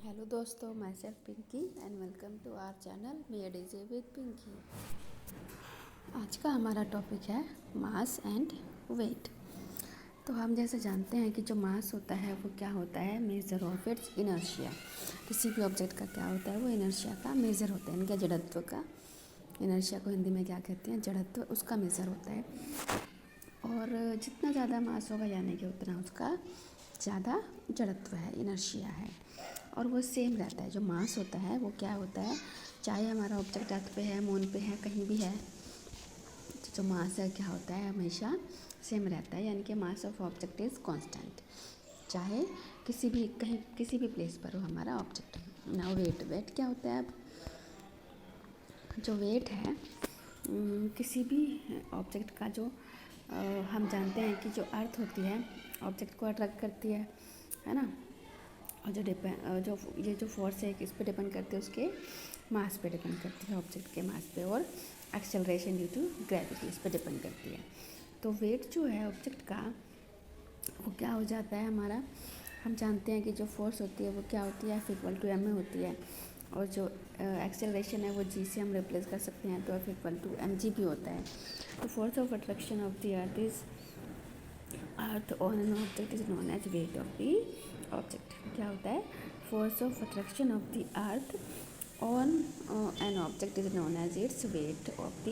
Hello दोस्तों, myself Pinky and welcome to our channel made easy with Pinky. आज का हमारा टॉपिक है मास एंड वेट। तो हम जैसे जानते हैं कि जो मास होता है वो क्या होता है, मेजर ऑफ इट्स इनर्शिया। किसी भी ऑब्जेक्ट का क्या होता है, वो इनर्शिया का मेजर होता है, इनका जड़त्व का। इनर्शिया को हिंदी में क्या कहते हैं, जड़त्व, उसका मेजर होता है। और जितना ज़्यादा मास होगा यानी कि उतना उसका ज़्यादा जड़त्व है, इनर्शिया है। और वो सेम रहता है, जो मास होता है वो क्या होता है, चाहे हमारा ऑब्जेक्ट अर्थ पे है, मून पे है, कहीं भी है, तो जो मास है क्या होता है, हमेशा सेम रहता है, यानी कि mass of object is constant, चाहे किसी भी कहीं किसी भी प्लेस पर हो हमारा ऑब्जेक्ट। नाउ वेट क्या होता है। अब जो वेट है किसी भी ऑब्जेक्ट का, जो हम जानते हैं कि जो अर्थ होती है ऑब्जेक्ट को अट्रैक्ट करती है ना। और जो ये जो फोर्स है किस पे डिपेंड करती है, उसके मास पे डिपेंड करती है, ऑब्जेक्ट के मास पे। और एक्सेलरेशन ड्यू टू ग्रेविटी इस पे डिपेंड करती है। तो वेट जो है ऑब्जेक्ट का वो क्या हो जाता है हमारा, हम जानते हैं कि जो फोर्स होती है वो क्या होती है, F=m में होती है। और जो एक्सेलरेशन है वो g से हम रिप्लेस कर सकते हैं, तो F=mg भी होता है। तो force of attraction of the earth on an object is known as weight of the object. क्या होता है, force of attraction of the earth on an object is known as its weight of the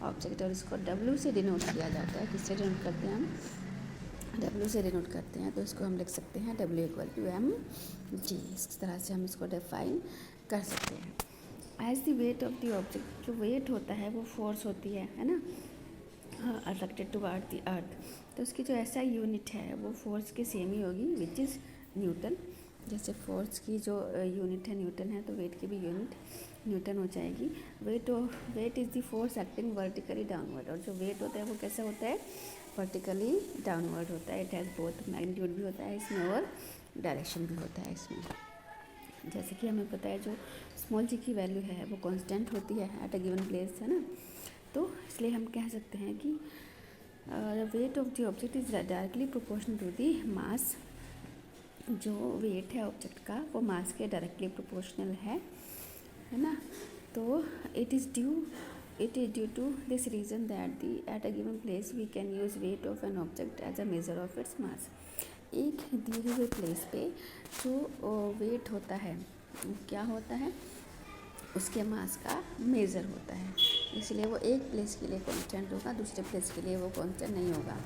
object. और इसको W से denote किया जाता है। किससे डिनोट करते हैं हम, W से डिनोट करते हैं। तो इसको हम लिख सकते हैं W=mg। इस तरह से हम इसको डिफाइन कर सकते हैं। As the weight of the object, जो वेट होता है वो फोर्स होती है ना, अट्रैक्टेड टुवर्ड द अर्थ। तो उसकी जो ऐसा यूनिट है वो फोर्स की सेम ही होगी, विच इज़ न्यूटन। जैसे फोर्स की जो यूनिट है न्यूटन है, तो वेट की भी यूनिट न्यूटन हो जाएगी। Weight is the force acting vertically downward. और जो वेट होता है वो कैसा होता है, वर्टिकली डाउनवर्ड होता है। इट हैज़ बोथ मैग्नीट्यूड भी होता है इसमें और डायरेक्शन भी होता है इसमें। जैसे कि हमें पता है जो स्मॉल g की वैल्यू है वो कांस्टेंट होती है एट अ गिवन प्लेस, है ना। तो इसलिए हम कह सकते हैं कि weight of the object is directly proportional to the mass. जो वेट है ऑब्जेक्ट का वो मास के डायरेक्टली प्रोपोर्शनल है ना। तो it is due to this reason that the at a given place we can use weight of an object as a measure of its mass. एक दिए हुए प्लेस पे जो वेट होता है क्या होता है, उसके मास का मेज़र होता है। इसलिए वो एक प्लेस के लिए कांस्टेंट होगा, दूसरे प्लेस के लिए वो कांस्टेंट नहीं होगा।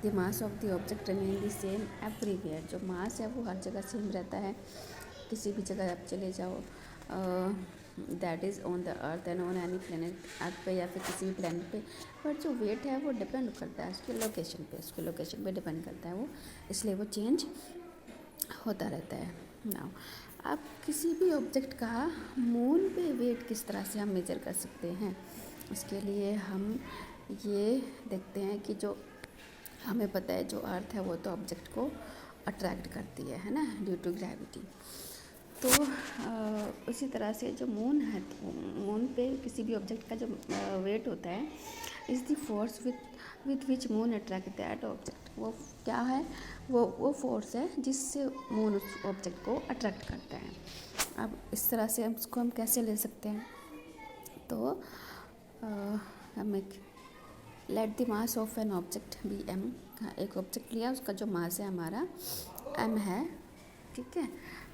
The mass of the object remain the same everywhere. जो मास है वो हर जगह सेम रहता है, किसी भी जगह आप चले जाओ, that is on the earth and on any planet, earth पे या फिर किसी भी प्लेनेट पे। बट जो वेट है वो डिपेंड करता है उसकी लोकेशन पे डिपेंड करता है वो, इसलिए वो चेंज होता रहता है। नाउ अब किसी भी ऑब्जेक्ट का मून पे वेट किस तरह से हम मेजर कर सकते हैं, इसके लिए हम ये देखते हैं कि जो हमें पता है जो अर्थ है वो तो ऑब्जेक्ट को अट्रैक्ट करती है ना, ड्यू टू ग्रेविटी। तो उसी तरह से जो मून है, तो मून पे किसी भी ऑब्जेक्ट का जो वेट होता है is the force with which moon attract that object. वो क्या है, वो फोर्स है जिससे मून उस ऑब्जेक्ट को अट्रैक्ट करता है। अब इस तरह से उसको हम कैसे ले सकते हैं, तो हम एक let the mass of an object be m। एक ऑब्जेक्ट लिया, उसका जो मास है हमारा m है, ठीक है।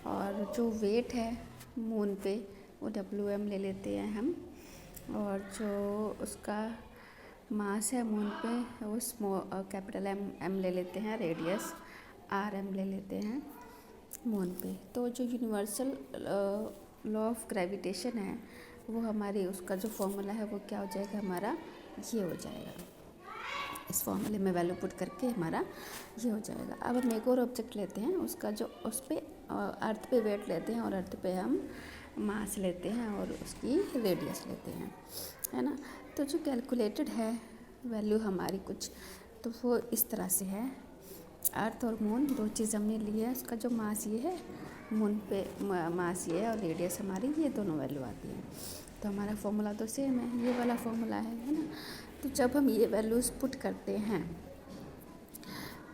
और जो वेट है मून पे वो Wm ले लेते हैं हम। और जो उसका मास है मून पे वो कैपिटल M ले लेते हैं, रेडियस Rm ले लेते हैं मून पे। तो जो यूनिवर्सल लॉ ऑफ ग्रेविटेशन है वो हमारी, उसका जो फॉर्मूला है वो क्या हो जाएगा हमारा, ये हो जाएगा। इस फॉर्मूले में वैल्यू पुट करके हमारा ये हो जाएगा। अब हम एक और ऑब्जेक्ट लेते हैं, उसका जो उस पे अर्थ पे वेट लेते हैं और अर्थ पे हम मास लेते हैं और उसकी रेडियस लेते हैं, है ना। तो जो कैलकुलेटेड है वैल्यू हमारी कुछ, तो वो इस तरह से है। अर्थ और मून दो चीज़ हमने ली है, उसका जो मास ये है, मून पे मास ये है और रेडियस हमारी, ये दोनों वैल्यू आती है। तो हमारा फॉर्मूला तो सेम है, ये वाला फॉर्मूला है ना। तो जब हम ये वैल्यूज़ पुट करते हैं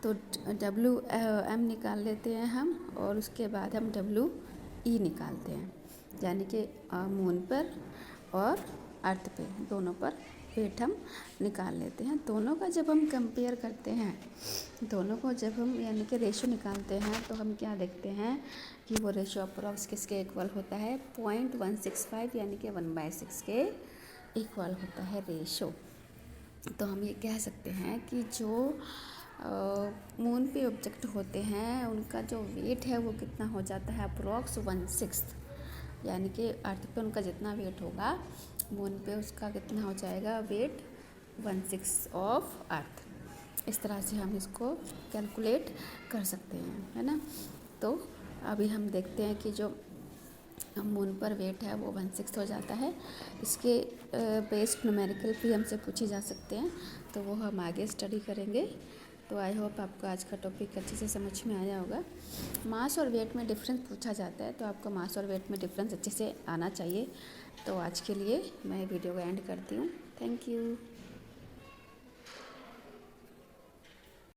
तो W m निकाल लेते हैं हम, और उसके बाद हम W ई निकालते हैं, यानी कि मून पर और अर्थ पे दोनों पर वेट हम निकाल लेते हैं। दोनों का जब हम कंपेयर करते हैं, दोनों को जब हम यानी कि रेशो निकालते हैं, तो हम क्या देखते हैं कि वो रेशो अप्रॉक्स किसके इक्वल होता है, 0.165 यानी कि 1/6 के इक्वल होता है रेशो। तो हम ये कह सकते हैं कि जो मून पे ऑब्जेक्ट होते हैं उनका जो वेट है वो कितना हो जाता है, अप्रॉक्स 1/6, यानी कि अर्थ पे उनका जितना वेट होगा मून पे उसका कितना हो जाएगा वेट, 1/6 ऑफ अर्थ। इस तरह से हम इसको कैलकुलेट कर सकते हैं, है ना। तो अभी हम देखते हैं कि जो मून पर वेट है वो 1/6 हो जाता है। इसके बेस्ड न्यूमेरिकल भी हमसे पूछे जा सकते हैं, तो वो हम आगे स्टडी करेंगे। तो आई होप आपको आज का टॉपिक अच्छे से समझ में आया होगा। मास और वेट में डिफरेंस पूछा जाता है, तो आपको मास और वेट में डिफरेंस अच्छे से आना चाहिए। तो आज के लिए मैं वीडियो को एंड करती हूँ। Thank you.